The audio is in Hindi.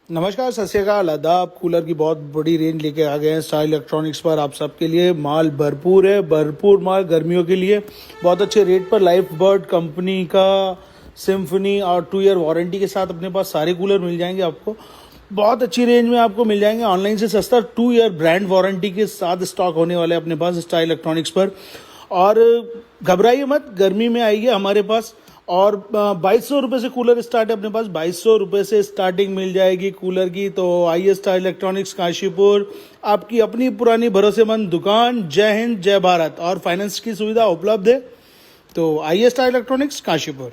नमस्कार, सत श्री अकाल, आदाब। कूलर की बहुत बड़ी रेंज लेके आ गए हैं स्टार इलेक्ट्रॉनिक्स पर आप सबके लिए। माल भरपूर है, भरपूर माल गर्मियों के लिए बहुत अच्छे रेट पर। लाइफ बर्ड कंपनी का सिम्फनी और 2 ईयर वारंटी के साथ अपने पास सारे कूलर मिल जाएंगे आपको। बहुत अच्छी रेंज में आपको मिल जाएंगे, ऑनलाइन से सस्ता। 2 ईयर ब्रांड वारंटी के साथ स्टॉक होने वाले अपने पास स्टार इलेक्ट्रॉनिक्स पर। और घबराइए मत, गर्मी में आइए हमारे पास। और 2200 रुपये से कूलर स्टार्ट है अपने पास। 2200 रुपये से स्टार्टिंग मिल जाएगी कूलर की। तो आइए स्टार इलेक्ट्रॉनिक्स काशीपुर, आपकी अपनी पुरानी भरोसेमंद दुकान। जय हिंद, जय भारत। और फाइनेंस की सुविधा उपलब्ध है, तो आइए स्टार इलेक्ट्रॉनिक्स काशीपुर।